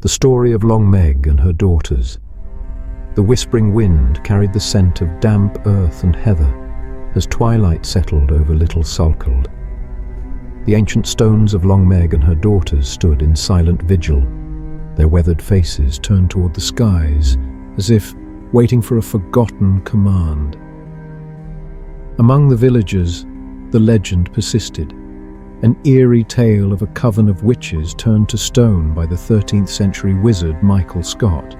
The story of Long Meg and her daughters. The whispering wind carried the scent of damp earth and heather as twilight settled over Little Salkeld. The ancient stones of Long Meg and her daughters stood in silent vigil, their weathered faces turned toward the skies, as if waiting for a forgotten command. Among the villagers, the legend persisted, an eerie tale of a coven of witches turned to stone by the 13th century wizard Michael Scot.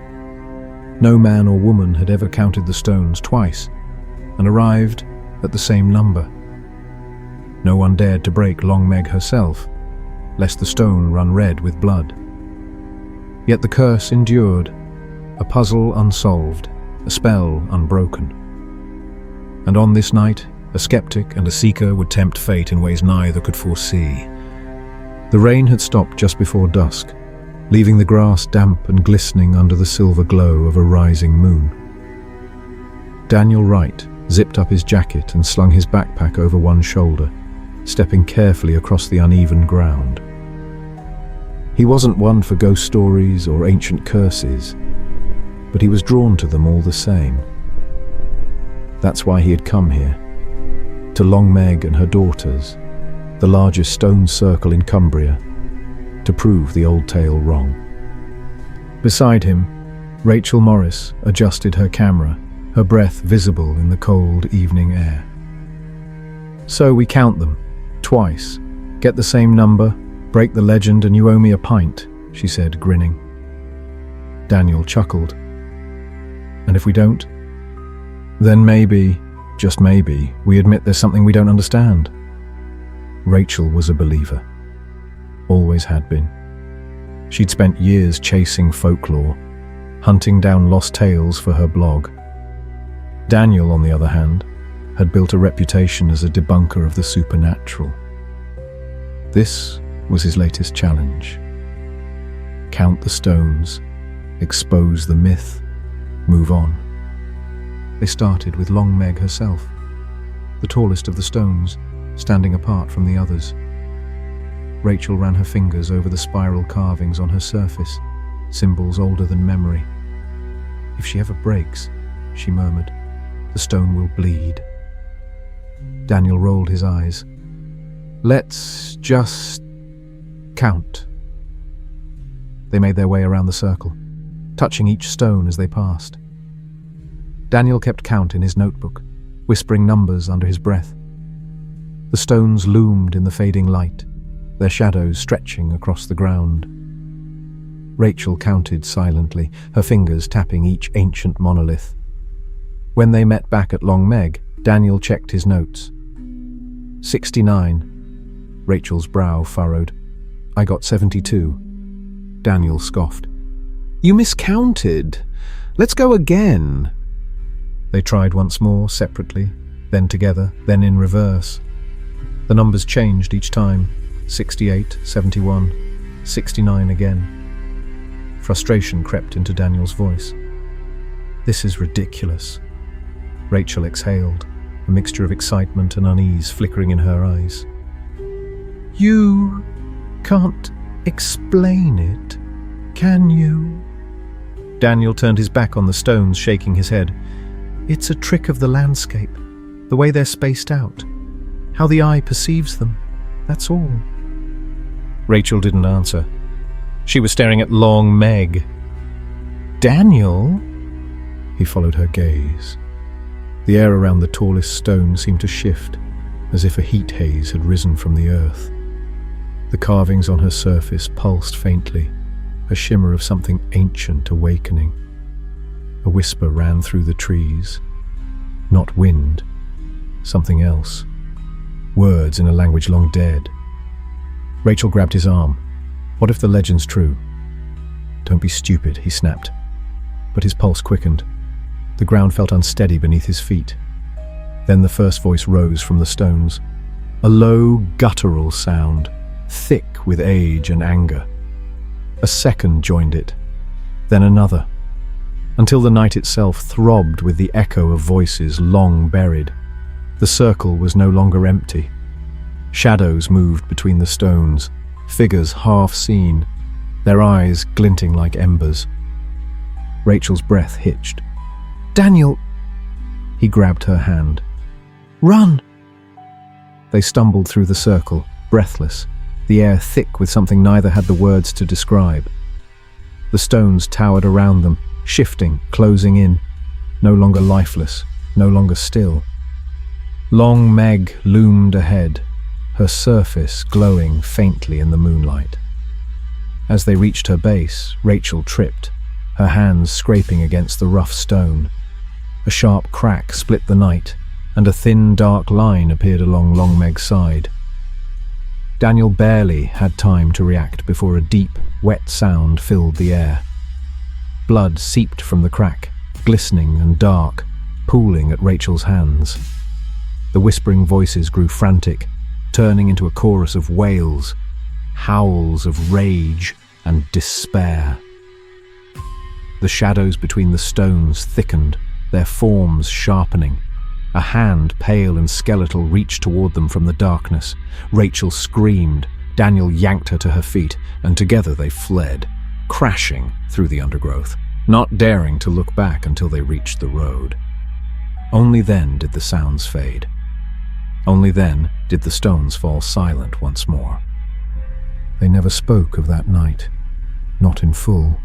No man or woman had ever counted the stones twice, and arrived at the same number. No one dared to break Long Meg herself, lest the stone run red with blood. Yet the curse endured, a puzzle unsolved, a spell unbroken. And on this night, a skeptic and a seeker would tempt fate in ways neither could foresee. The rain had stopped just before dusk, leaving the grass damp and glistening under the silver glow of a rising moon. Daniel Wright zipped up his jacket and slung his backpack over one shoulder, stepping carefully across the uneven ground. He wasn't one for ghost stories or ancient curses, but he was drawn to them all the same. That's why he had come here, to Long Meg and her daughters, the largest stone circle in Cumbria, to prove the old tale wrong. Beside him, Rachel Morris adjusted her camera, her breath visible in the cold evening air. "So we count them, twice, get the same number, break the legend, and you owe me a pint," she said, grinning. Daniel chuckled. "And if we don't? Then maybe, just maybe, we admit there's something we don't understand." Rachel was a believer. Always had been. She'd spent years chasing folklore, hunting down lost tales for her blog. Daniel, on the other hand, had built a reputation as a debunker of the supernatural. This was his latest challenge. Count the stones, expose the myth, move on. They started with Long Meg herself, the tallest of the stones, standing apart from the others. Rachel ran her fingers over the spiral carvings on her surface, symbols older than memory. "If she ever breaks," she murmured, "the stone will bleed." Daniel rolled his eyes. "Let's just count." They made their way around the circle, touching each stone as they passed. Daniel kept count in his notebook, whispering numbers under his breath. The stones loomed in the fading light, their shadows stretching across the ground. Rachel counted silently, her fingers tapping each ancient monolith. When they met back at Long Meg, Daniel checked his notes. 69. Rachel's brow furrowed. "I got 72. Daniel scoffed. "You miscounted. Let's go again." They tried once more, separately, then together, then in reverse. The numbers changed each time. 68, 71, 69 again. Frustration crept into Daniel's voice. "This is ridiculous." Rachel exhaled, a mixture of excitement and unease flickering in her eyes. "You can't explain it, can you?" Daniel turned his back on the stones, shaking his head. "It's a trick of the landscape, the way they're spaced out, how the eye perceives them, that's all." Rachel didn't answer. She was staring at Long Meg. "Daniel?" He followed her gaze. The air around the tallest stone seemed to shift, as if a heat haze had risen from the earth. The carvings on her surface pulsed faintly, a shimmer of something ancient awakening. A whisper ran through the trees. Not wind, something else. Words in a language long dead. Rachel grabbed his arm. "What if the legend's true?" "Don't be stupid," he snapped. But his pulse quickened. The ground felt unsteady beneath his feet. Then the first voice rose from the stones. A low, guttural sound, thick with age and anger. A second joined it, then another, until the night itself throbbed with the echo of voices long buried. The circle was no longer empty. Shadows moved between the stones, figures half seen, their eyes glinting like embers. Rachel's breath hitched. "Daniel!" He grabbed her hand. "Run!" They stumbled through the circle, breathless, the air thick with something neither had the words to describe. The stones towered around them, shifting, closing in, no longer lifeless, no longer still. Long Meg loomed ahead, her surface glowing faintly in the moonlight. As they reached her base, Rachel tripped, her hands scraping against the rough stone. A sharp crack split the night, and a thin, dark line appeared along Long Meg's side. Daniel barely had time to react before a deep, wet sound filled the air. Blood seeped from the crack, glistening and dark, pooling at Rachel's hands. The whispering voices grew frantic, turning into a chorus of wails, howls of rage and despair. The shadows between the stones thickened, their forms sharpening. A hand, pale and skeletal, reached toward them from the darkness. Rachel screamed. Daniel yanked her to her feet, and together they fled, crashing through the undergrowth, not daring to look back until they reached the road. Only then did the sounds fade. Only then did the stones fall silent once more. They never spoke of that night, not in full.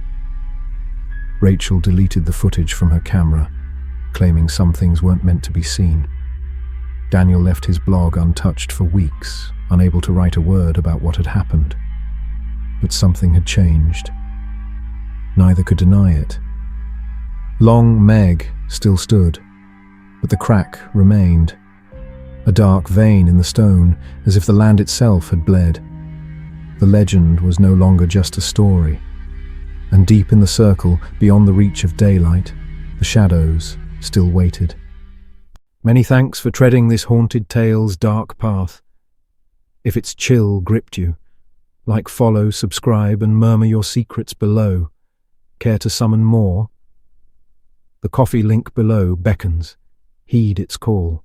Rachel deleted the footage from her camera, claiming some things weren't meant to be seen. Daniel left his blog untouched for weeks, unable to write a word about what had happened. But something had changed. Neither could deny it. Long Meg still stood, but the crack remained. A dark vein in the stone, as if the land itself had bled. The legend was no longer just a story. And deep in the circle, beyond the reach of daylight, the shadows still waited. Many thanks for treading this haunted tale's dark path. If its chill gripped you, like, follow, subscribe, and murmur your secrets below. Care to summon more? The coffee link below beckons. Heed its call.